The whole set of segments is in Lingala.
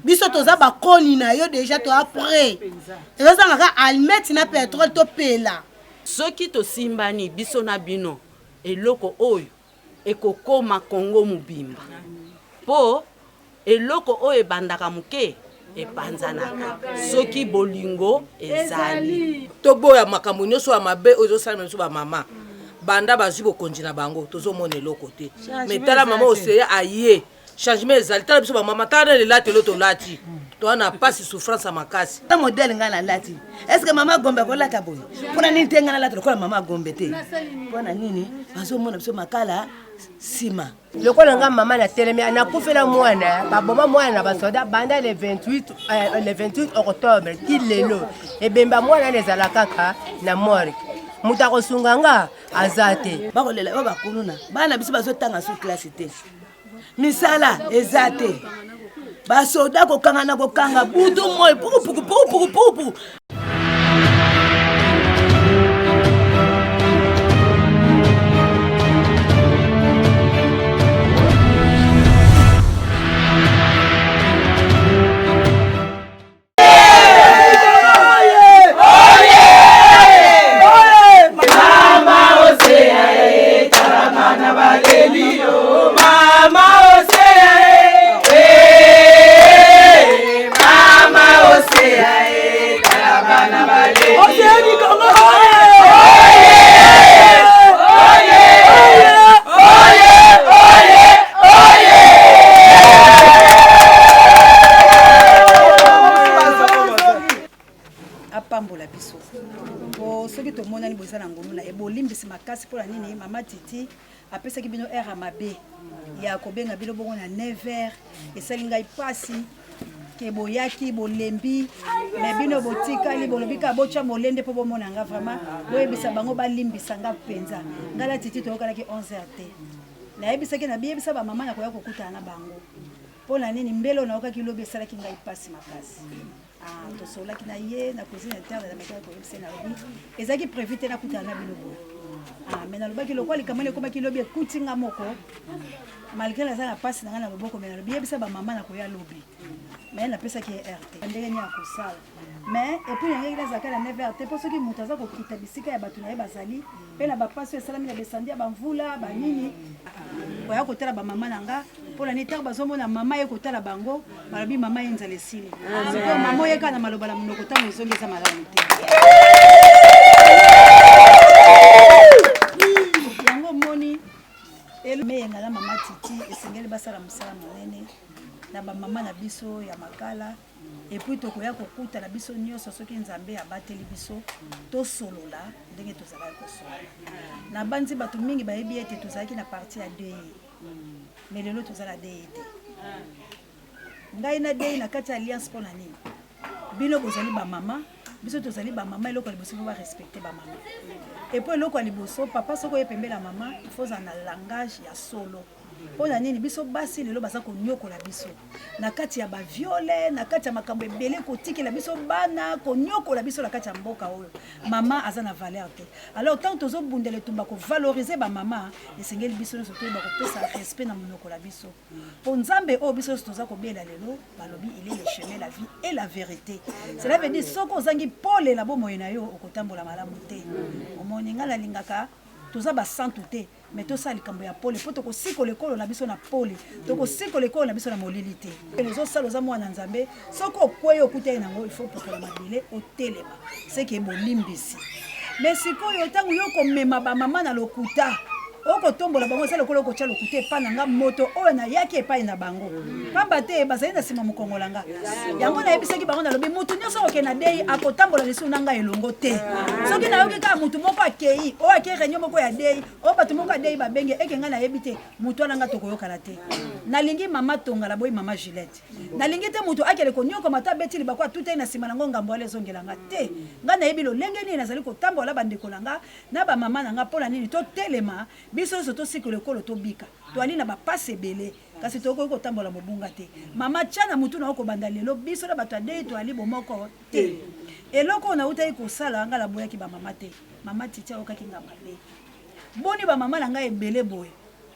biso toza bakoni na yo déjà to après ezozangaka almet na pétrole topela soki tosimbani biso na bino eloko oyo ekokoma Kongo mobimba po eloko oyo ebandaka moke epanzanaka soki bolingo ezali toboya makambo nyonso ya mabe ozosalema biso bamama banda bazwi bokonzi na bango tozomona eloko te me tala mama oseya aye changement ezali tala biso bamama tala lelati lo tolati toana pasi souffrance ya makasi ta modele nga na lati est-ce que mama gombe kolata boye mpona nini te nga na lati lokola mama gombe te mpona nini bazomona biso makala sima lokola nga mama na telemi nakufela mwana baboma mwana na basoda banda le 28 octobre ti lelo ebemba mwana nezala kaka na morgue mutu akosunga nga aza te bakolela oyo bakuluna bana biso bazotanga su classe te misala eza te basoda kokanga na kokanga butu moi pukupukupukupukupuku makasi pour la nini mama titi apesa ki bino era mabe ya kobenga bino bongo na 9h esali ngai pasi ke boyaki bolembi me bino botikali bolobika bocha molende po bomona nga vraiment boyebisa bango balimbisa nga penza ngala titi toyokalaki 11h te nayebisaki na biyebisa bamama na koya kokutana na bango mpo na nini mbelo naokaki lobi esalaki ngai pasi makasi tosolaki na ye na cuisine interne na mekaka koyebisa na lobi ezalaki prévu te nakutana na bino boye mais nalobaki lokola likambo ekomaki lobi ekuti nga moko malgré naza na pasi na nga na loboko me nalobi yebisa bamama na koya lobi mais napesaki ye rt ndenge nini ya kosala mais epuis yangeki nazalaka na 9h te mpo soki moto aza kokita bisika ya bato na ye bazali mpe na bapasi oyo esalami na besandi ya bamvula banini koya kotala bamama na nga mpona nini ntango bazomona mama ye kotala bango balobi mama ye nzala esili sikoyo mama oyeka na maloba na monoko ntango ezongi eza malamu te yango moni emeyenga na mama titi esengeli basala mosala monene na bamama na biso ya makala epuis tokoya kokuta na biso nyonso soki nzambe abateli biso tosolola ndenge tozalaki kosolola na banzi bato mingi bayebi ete tozalaki na parti ya dei me lelo toza na dei te ngai na dei na kati ya alliance mpo na nini bino bozali bamama biso tozali bamama eloko ya liboso fo barespecte bamama epuis eloko ya liboso papa soko oye pembela mama ifoza na langage ya solo mpo na nini biso basi lelo baza konyokola biso na kati ya baviole na kati ya makambo ebele kotikela biso bana konyokola biso na kati ya mboka oyo mama aza na valeur te alors tant tozobundela etumba kovalorize bamama esengeli biso nyonso toyeba kopesa respect na monoko na biso mpo nzambe oyo biso nyonso toza kobela lelo balobi il est le chemin la vie et la vérité cela veut dire soko ozangi polela bomoi na yo okotambola malamu te omoni nga nalingaka toza basantu te mais tosala likambo ya pole mpo tokosikola ekolo na biso na pole tokosikola ekolo na biso na molili te ezosala oza mwana nzambe soki okwei okutai nango il faut pokola mabele otelema seke bolimbisi mais sikoyo ntango yo komema bamama na lokuta okotombola bango eza lokola okotya lokuta epai na nga moto oyo nayaki epai na bango pamba te bazali na nsima mokongola nga yango nayebisaki bango nalobi motu nyonso oke na dei akotambola lisu na ngai elongo te soki nayoki kaka motu moko akei oyo akei réunion moko ya dei oyo bato moko ya dei babenge eke ngai nayebi te motu wana nga tokoyokana te nalingi mama tongala boyi mama Juliette nalingi te motu akele konyokoma ta beti libako atutei na nsima nango ngambo ala ezongela nga te ngai nayebi lolenge nini nazali kotambola bandeko na nga na bamama na nga mpo na nini totelema biso nyonso tosikolo ekolo tobika toali na bapasi ebele kasi tokoki kotambola mobunga te mama tia na mutu na okobanda lelo biso na bato adei toali bomoko te eloko oyo nautaki kosala nga naboyaki bamama te mama titi ayokaki nga mabe boni bamama na ngai ebele boye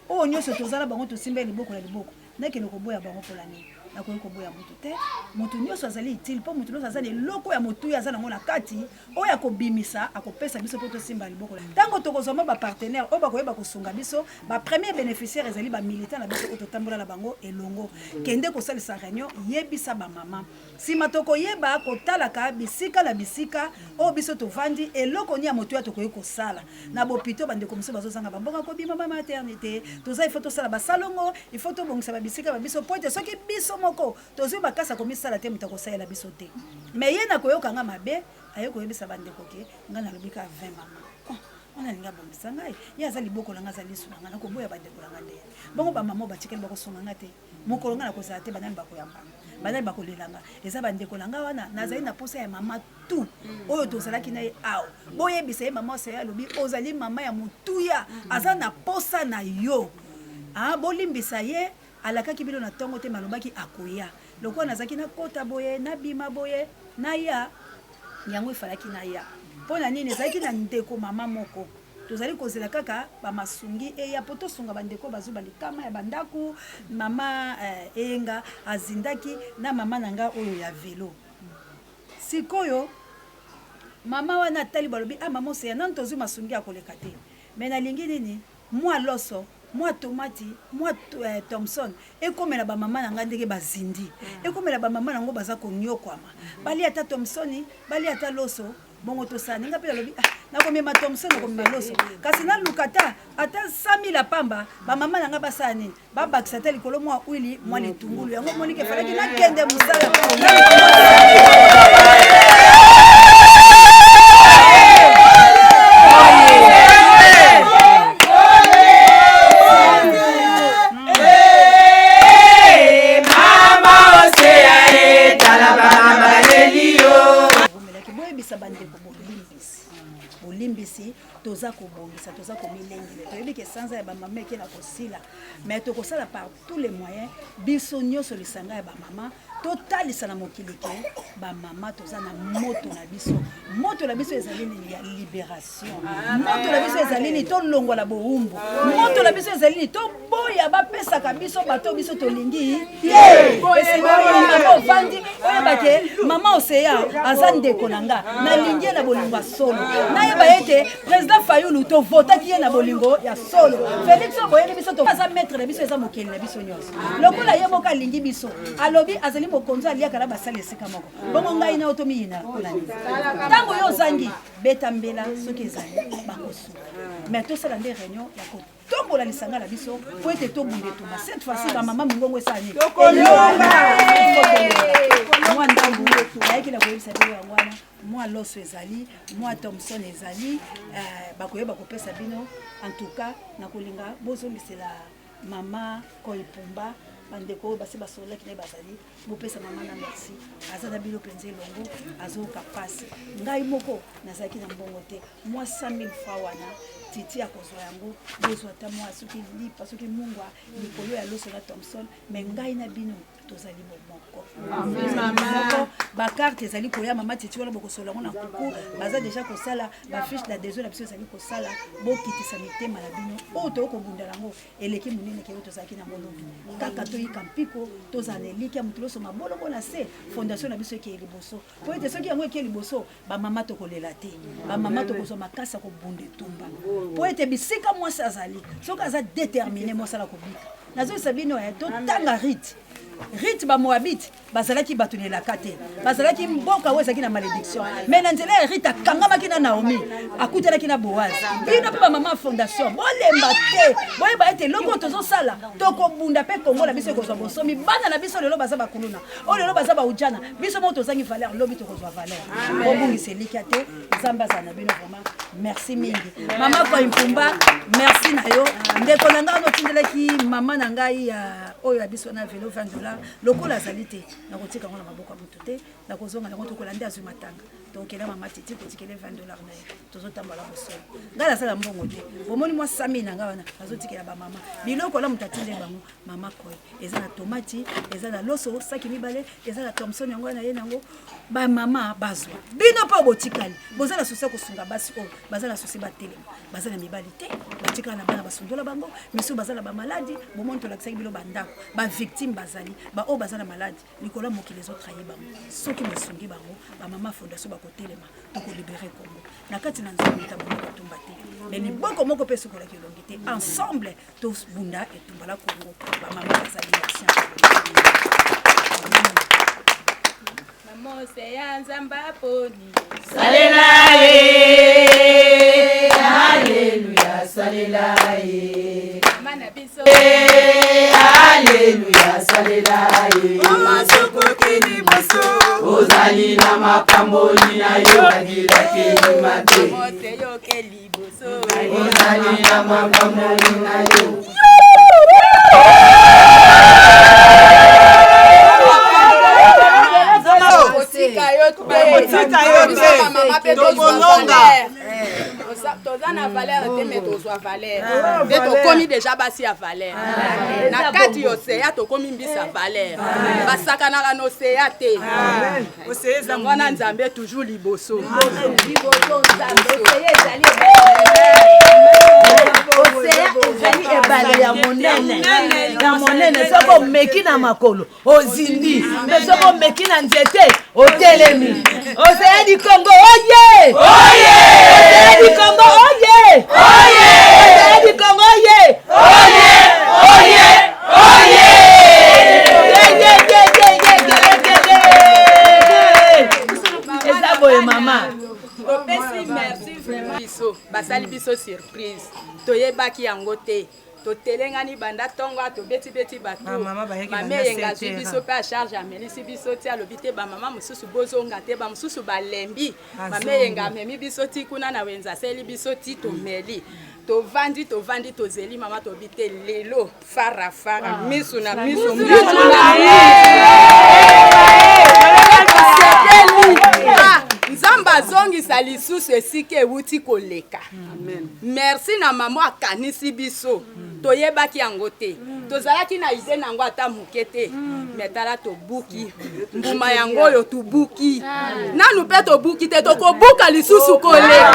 oyo nyonso tozala bango tosimba liboko na liboko nakende koboya bango mpola nini nakoki koboya motu te motu nyonso azali utile mpo motu nyonso azali eloko ya motuya aza nango na kati oyo akobimisa akopesa biso mpo tosimba liboko ntango tokozwama bapartenaire oyo bakoyeba kosunga biso bapremier bénéficiaire ezali bamilitant na biso oyo totambola na bango elongo kende kosalisa réunion yebisa bamama nsima tokoyeba kotalaka bisika na bisika oyo biso tovandi eloko ni ya motuya tokoki kosala na bopito bandeko mosusu bazozanga bambonga kobima bamaternité toza ifo tosala basalongo ifo tobongisa babisika babiso po ete soki biso moko tozwi bakasa komisala te moto akosalela biso te me ye na koyokanga mabe aye koyebisa bandeko ke ngai nalobi ka 20 mama wana linga bongisa ngai ye aza liboko na ngai aza lisu na ngai nakoboya bandeko na ngai nde bongo bamama batikeli bakosunga ngai te mokolo ngai nakozala te banani bakoyambanga banani bakolelanga eza bandeko na ngai wana nazali na posa ya mama tu oyo tozalaki na ye awa boyebisa ye mama oseya alobi ozali mama ya motuya aza na posa na yo bolimbisa ye alakaki bino na ntongo te malobaki akoya lokola nazalaki nakota boye nabima boye naya yango efalaki naya mpo na nini ezalaki na ndeko mama moko tozali kozela kaka bamasungi eya po tosunga bandeko bazwi balikama ya bandaku mama eyenga azindaki na mama na nga oyo ya velo sikoyo mama wana atali balobi mama oseya nani tozwi masungi ya koleka te me nalingi nini mwa loso mwa tomati mwa Thomson ekomela bamama na nga ndenge bazindi ekomela bamama nango baza konyokwama bali ata Thomson bali ata loso bongo tosani nga mpe alobi nakomema Thomson nakomema loso kasi nalukata ata 100 000 pamba bamama na nga basala nini babakisa te likolo mwa wili mwa litungulu yango monike efalaki nakende mosala bolimbisi toza kobongisa toza komilengela toyebi ke sanza ya bamama eke na kosila mais tokosala par tous les moyens biso nyonso lisanga ya bamama totalisa na mokili ke bamama toza na moto na biso ezali nini ya libération moto na biso ezali nini tolongwala bowumbu moto na biso ezali nini toboya bapesaka biso bato biso tolingi ovandi oyeba ke mama oseya aza ndeko na nga nalingi ye na bolingo ya solo nayeba ete président Fayulu tovotaki ye na bolingo ya solo Félix oboyeli biso aza maître na biso eza mokeli na biso nyonso lokola ye moko alingi biso alobi azali mokonzi aliaka na basala esika moko bongo ngai na otomiyina mpona nini ntango yo ozangi beta mbela soki ezali bakosuka mais tosala nde réunion ya kotombola lisanga na biso po ete tobunde tuma cette fois-ci bamama mongongo esani mwa ndambu nayaki na koyebisa bino yango wana mwa loso ezali mwa Thomson ezali bakoyeba kopesa bino en tout cas nakolinga bozomisela mama koipumba bandeko oyo basi basololaki na ye bazali bopesa mama na merci aza na bino mpenza elongo azoyoka pasi ngai moko nazalaki na mbongo te mwa 100 000 francs wana titi akozwa yango bozwa ata mwa soki lipa soki mungwa likolo ya loso na Thomson me ngai na bino tozali moko bakarte ezali koya mama titi wana bokosola yango na kuku baza deja kosala bafiche d'adhésion na biso ezali kosala bokitisa mitema na bino oyo tokobunda yango eleki monene ke oyo tozalaki na molobi kaka toyika mpiko tozala na eliki ya motu loso mabolongo na se fondation na biso ekeye liboso po ete soki yango ekeye liboso bamama tokolela te bamama tokozwa makasi ya kobunda etumba po ete bisika mwasi azali soki aza déterminé mwasala kobika nazoyisa bino totanga rite bamoabite bazalaki bato nelaka te bazalaki mboka oyo ezalaki na malédiction mais na nzela ya rite akangamaki na Naomi akutanaki na Boaz bino mpe bamama fondation bolemba te boyeba ete eloko oyo tozosala tokobunda mpe kongo na biso ekozwa bonsomi bana na biso lelo baza bakuluna oyo lelo baza baujana biso moko tozangi valeur lobi tokozwa valeur obungisa elikia te nzambe azala na bino vraiment merci mingi mama Koimpumba merci na yo ndeko na ngai onotindelaki mama na ngai oyo ya biso na velo $20 lokola azali te nakotika ngo na maboko ya moto te nakozonga nango tokola nde azwi matanga tokela mama titi kotikele $20 na ye tozotambola bosolo ngai nasala mbongo te bomoni mwa 100 000 na ngai wana nazotikela bamama biloko na moto atinde bango mama Koi eza na tomati eza na loso saki mibale eza na Thomson yango na ye nango bamama bazwa bino mpo botikali boza na susi ya kosunga basi oyo baza na susi batelema baza na mibali te batikala na bana basundola bango misu baza na bamaladi bomoni tolakisaki bilo bandako bavictime bazali baoyo baza na maladi likolo mokili ezotrahi bango soki bosungi bango bamama fondation bakotelema tokolibere kongo na kati na nzambe etabona kotumba te me liboko moko mpe sokolaki elongi te ensemble tobunda etumba la kongo bamama bazali basien Mose ya nzamba poni Salela ye, Alléluia, salela ye. mana biso Alléluia, salela ye. Mama sokokeli boso, ozali na makamboli na yo bagila keli mate. Mose yo keli boso Ozali na makamboli na yo. toza na valeur te me tozwa valeur nde tokomi deja basi ya valeur na kati yoseya tokomi mbisa valeur basakanaka na oseya te wana nzambe toujours liboso Oseya ezali ebale ya monene soko omeki na makolo ozindi me soko omeki na nzete otelemi oseya di Congo oye oseya di Congo oye oseya di Congo oye eza boye mama topesi merci vraiment biso basali biso surprise toyebaki yango te totelengani banda ntongo tobeti bato mama eyenga zwi biso mpe acharge amelisi biso ti alobi te bamama mosusu bozonga te bamosusu balembi mama eyenga amemi biso ti kuna na wenze aseli biso ti tomeli tovandi tozeli mama tobi te lelo fara misu na misu nzambe azongisa lisusu esika ewuti koleka merci na mama akanisi biso toyebaki yango te tozalaki na ide nango ata moke te me tala tobuki mbuma yango oyo tobuki nanu mpe tobuki te tokobuka lisusu koleka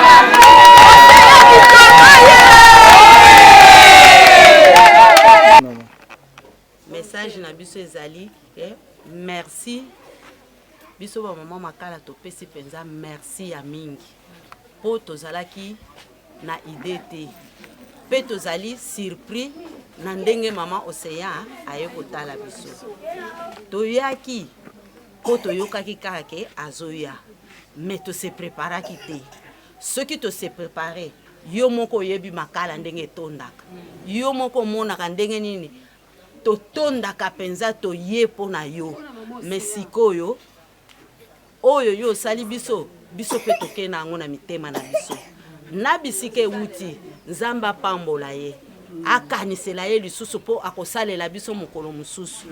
message na biso ezali merci biso ba mama makala topesi penza merci ya mingi po tozalaki na idée te pe tozali surpris na ndenge mama Océan aye kotala biso toyaki po toyokaki kaka ke azoya mais to se préparaki te soki to se préparer yo moko yebi makala ndenge tondaka yo moko monaka ndenge nini totondaka penza toye po na yo mais sikoyo oyo yo sali biso pe toke na yango na mitema na biso na bisike wuti nzamba pambola ye akanisela ye lisusu po akosalela biso mokolo mosusu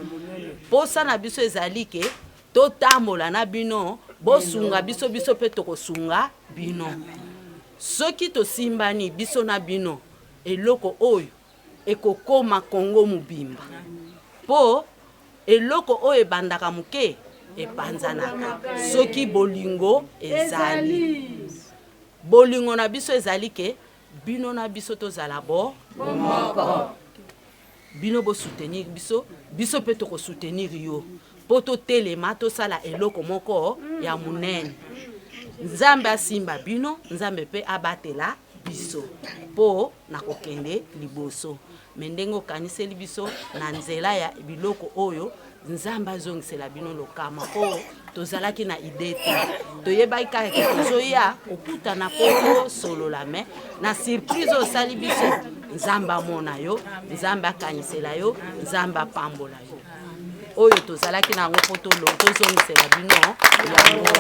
posa na biso ezali ke totambola na bino bosunga biso pe tokosunga bino soki tosimbani biso na bino eloko oyo ekokoma Kongo mobimba po eloko oyo ebandaka moke epanzanaka soki bolingo ezali bolingo na biso ezali ke bino na biso tozala moko bino bo soutenir biso pe toko soutenir yo po totelema tosala eloko moko ya munene nzambe asimba bino nzambe pe abatela biso po na kokende liboso mendenge okaniseli biso na nzela ya biloko oyo nzamba zongisela bino lokama po tozalaki na idée te toyebaki kaka ke tozoya okutana po solola me na surprise osali biso nzamba amona yo nzambe akanisela yo nzambe apambola yo oyo tozalaki na yango po tozongisela bino yango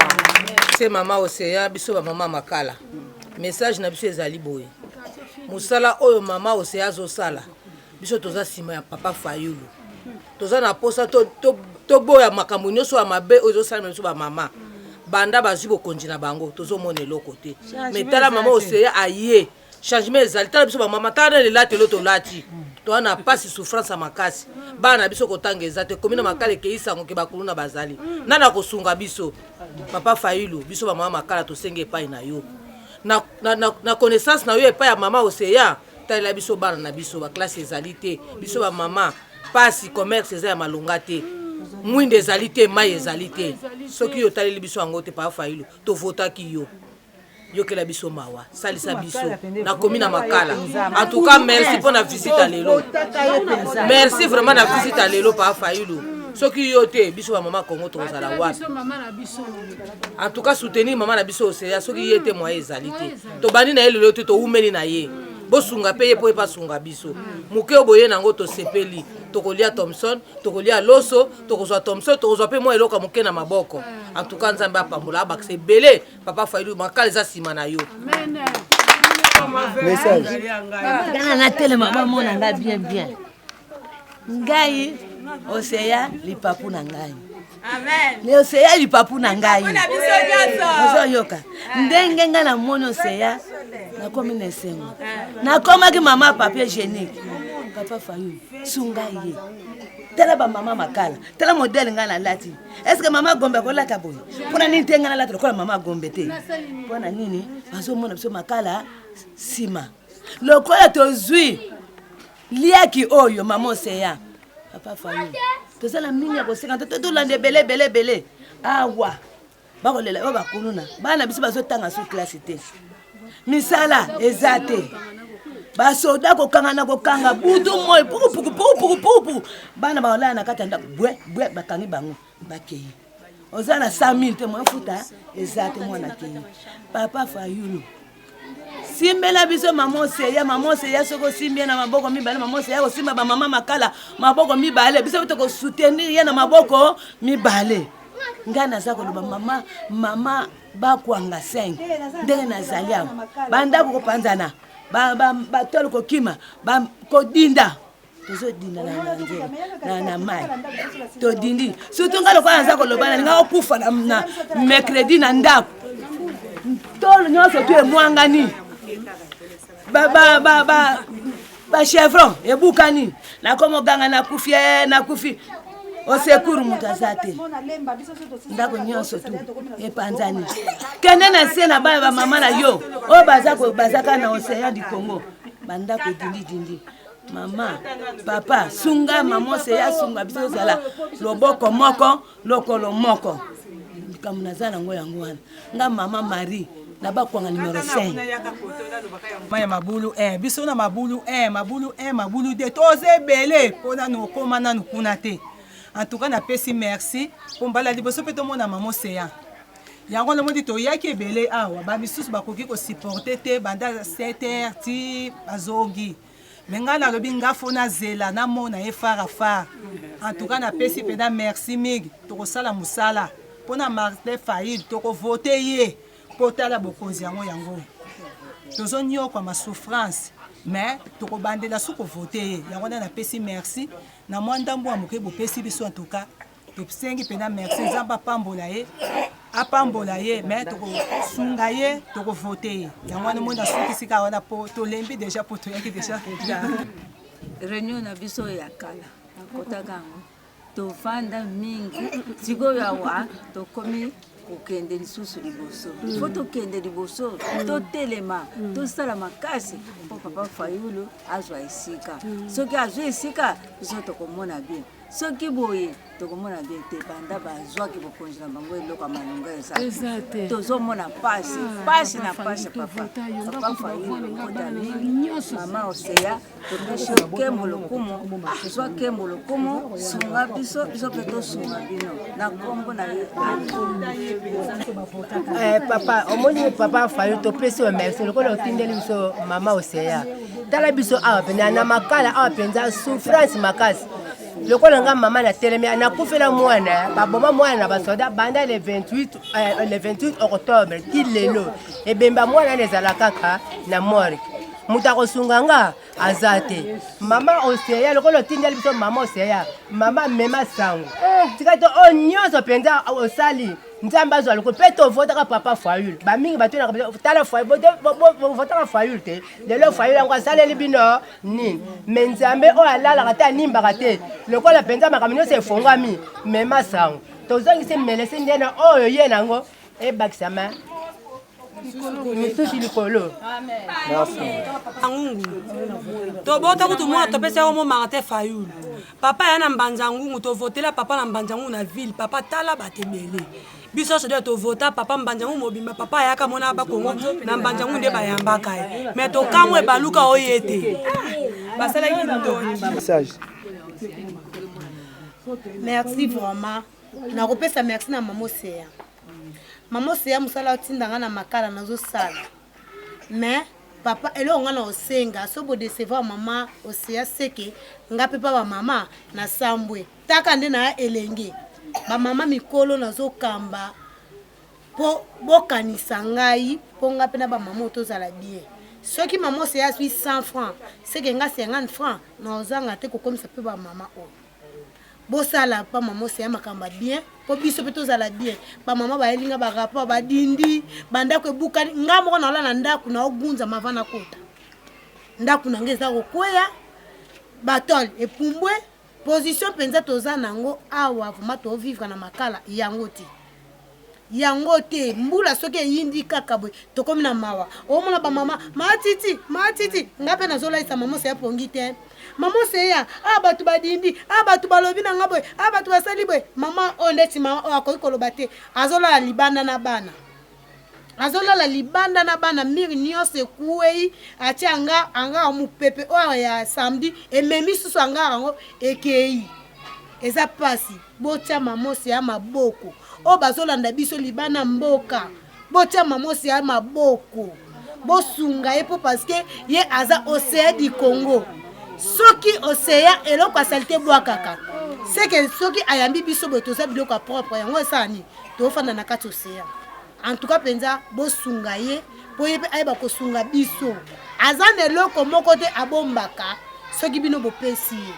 se mama Océan biso bamama makala message na biso ezali boye mosala oyo mama Océan azosala biso toza nsima ya papa Fayulu toza na posa toboya makambo nyonso ya mabe oyo ezosalema biso bamama banda bazwi bokonzi na bango tozomona eloko te me tala mama Océan aye changement ezali tala biso bamama tala na lela telo tolati toza na pasi souffrance ya makasi bana na biso kotanga eza te komi na makala ekeisango ke bakulu na bazali nana kosunga biso papa Fayulu biso bamama makala tosenge epai na yo na connaissance na yo epai ya mama Océan biso bana na biso ba classe ezali te biso ba mama pasi commerce eza ya malonga te mwinde ezali te mai ezali te soki yo taleli biso yango te papa Fayulu tovotaki yo yokela biso mawa salisa biso nakomi na makala en tout cas merci pour na visite lelo merci vraiment na visite lelo papa Fayulu soki yo te biso ba mama Congo tozala wapi en tout cas soutenir maman na biso Oseya soki yete moye ezali te to bani na lelo te to umeli na ye bosunga pe ye po pa sunga biso muke oboye nango to sepeli to kolia Thompson to kolia Loso to kozwa Thompson to kozwa pe mo eloka muke na maboko en tout cas nzambe apambola bakse belé papa Fayulu makala za sima na yo message kana na tele mama mona nga bien ngai Oseya lipapu na ngai amen le Oseya lipapu na ngai ozo yoka ndenge nga na moni Oseya na komi na sengo na koma ki mama papier hygiénique papa Fayulu sunga ye tela ba mama makala tela modèle nga na lati est-ce que mama Gombe ko lata boy pona nini tenga na lati ko mama Gombe te pona nini bazo mona biso makala sima lokola tozwi liaki oyo mama Oseya papa Fayulu tozala mingi ya kosenga tolande belé awa bakolela ba bakununa bana biso bazotanga su classe te misala ezate basoda kokanga butu moy puku bana baolala na kata ndako bwe bakangi bango bakei ozana 100 000 te mo futa ezate mwana kei papa Fayulu simbela biso mama Oseya soko simbia na maboko mibale mama Oseya ko simba ba mama makala maboko mibale biso to ko soutenir ye na maboko mibale ngana za ko loba mama ba kwanga 5 ndenge nazali awo banda ko panzana ba tolo ko kima ba ko dinda tozo dinda na mai to dindi surtout ngalo kwa za ko loba na nga okufa na mercredi na ndako tolo nyoso tu e mwangani ba chevron e bukani na komo ganga na kufi osekuru mutazate ndako nyonso tu epanzani kende na se na ba mama na yo o bazaka na Océan du Congo bandako dindi mama papa sunga mama Oseya sunga biso zala loboko moko lokolo moko kamunazana ngo yango wana nga mama Marie na bakwanga numéro 5 maya mabulu biso na mabulu mabulu de toze belé pona no koma na nkuna te en tout cas na pesi merci pour mbala liboso pe to mona mama Oseya yango le modi to yaki belé awa ba bisusu bakoki ko supporter te banda 7h ti bazogi menga na lobi ngafona zela na mona e fara en tout cas na pesi pe na merci mig to ko sala musala pona Martin Fayulu to ko voter ye potala bokonzi yango tozo nyo kwa ma souffrance mais to ko bandela suko voter yango na pesi merci na mwandambo amuke bo pesi biso en tout cas to sengi pena merci nzamba apambola ye mais to ko sunga ye to ko voter yango na mona suki sika wana po to lembi déjà po to yaki déjà réunion na biso ya kala kota gango to fanda mingi siko ya wa to komi kokende lisusu liboso fo tokende liboso totelema tosala makasi mpo papa Fayulu azwa esika soki azwa esika biso tokomona bien soki boye tokomona bien te banda bazwaki bokonzi na bango eloko ya malonga eza te tozomona pasi na pasi papa Fayulu kota mingi mama Oseya topesi okembo lokumu tozwa kembo lokumu sunga biso mpe tosunga bino na kombo na ye papa omoni papa Fayulu topesi o merci lokola otindeli biso mama Oseya tala biso awa pene na makala awa penza souffrance makasi lokola nga mama na telemi nakufela mwana baboma mwana na basoda banda le 28 octobre ti lelo ebemba mwana nezala kaka na morgue muta kosunga nga aza te mama Oseya lokola otindeli biso mama Oseya mama mema sango tika to o nyonso penza osali nzambe azwa loko mpe tovotaka papa Fayulu bamingi batuna tala votaka Fayulu te lelo Fayulu yango asaleli bino nini me nzambe oyo alalaka te animbaka te lokola mpenza makambo nyonso efongwami mema sango tozongisi melesi ndena oyo ye nango ebakisama misusu likolo ngungu tobota kutu mwana topesa yango mo Martin Fayulu papa ya na mbanza ngungu tovotela papa na mbanza ngungu na ville papa tala batebele biso sodo tovota papa mbanza ngungu mobimba papa ayaka mona bakongo na mbanza ngungu nde bayambaka ye mais tokamwe baluka oyete basalaki ndoni merci vraiment nakopesa merci na mama Oseya. Mama Oseya musala otindanga na makala nazosala mais papa elonga na osenga sobo decevoir mama Oseya seke ngape pa ba mama na sambwe taka nde na elenge ba mama mikolo nazokamba po bokanisa ngai po ngape na ba mama tozala bien soki mama Oseya suis 100 francs seke nga 50 francs na ozanga te kokomisa pe ba mama o bosala pa mama Oseya makamba bien po biso pe tozala bien ba mama ba elinga ba rapport ba dindi banda ko bukani nga moko na la ndaku na ogunza mavana kota ndaku na ngeza ko kwea batol epumbwe position penza toza nango awa vuma to vivre na makala yango te mbula soki yindi kaka boy to komi na mawa o mona ba mama matiti ngape na zola isa mama Oseya pongi te mama Oseya abatu badindi abatu balobi na ngaboy abatu basali boy mama ondeti mama akoki koloba te azola la libanda na bana miri nyose kuwei ati anga mupepe o ya samedi ememi susu anga rango ekei eza pasi botia mama Oseya maboko o bazolanda biso libana mboka botia mama Oseya maboko bosunga ye po parce que ye aza Oseya du Congo soki Oseya eloko asalite bwakaka seke soki ayambi biso boye toza biloko propre yango esani tofanda na kati Oseya en tout cas penza bosunga ye po ye ayeba kosunga biso aza na eloko moko te abombaka soki bino bopesi ye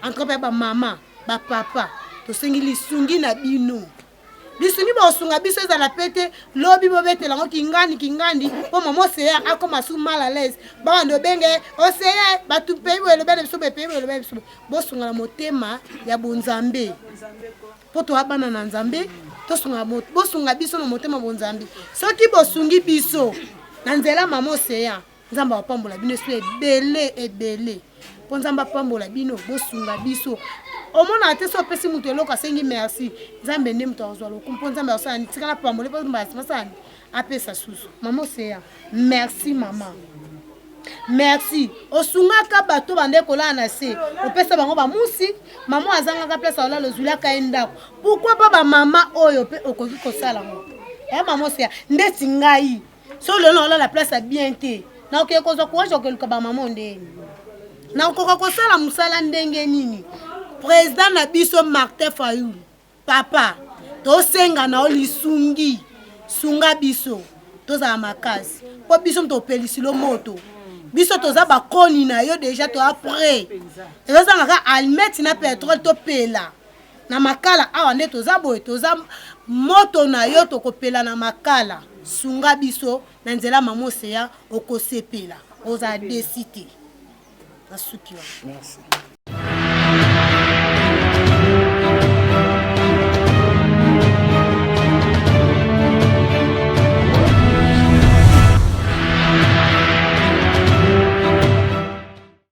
en tout cas ba mama ba papa tosengi lisungi na bino lisungi bosunga biso ezala pete lobi bobetela ngo kingandi po mama Oseya akoma su mal à l'aise bando benge Oseya batu peyi le bene biso peyi le bene biso bosunga na motema ya bonzambe po to abana na nzambe tosunga bosunga biso na motema bonzambe soki bosungi biso na nzela mama Oseya nzamba apambola bino so ebele po nzamba apambola bino bosunga biso omona te so pesi mutu eloko asengi merci nzambe nde mutu azwa lokumpo nzambe asani tikala pambole po basani apesa susu mama Oseya merci mama merci osungaka bato bande kolala na se opesa bango bamusi mama azangaka place ola lozulaka endako pourquoi pas ba mama oyo pe okoki kosala ngo mama Oseya ndeti ngai so lelo ola la place bien te na okeye kozwa courage okeluka ba mama ndeni na okoka kosala musala ndenge nini président na biso Martin Fayulu papa tosenga na olisungi sunga biso tozala makasi po biso topelisilo moto biso toza bakoni na yo déjà to après ezozangaka almeti na pétrole topela na makala awa nde toza boye toza moto na yo tokopela na makala sunga biso na nzela mama Oseya okosepela oza desité nasuki wa merci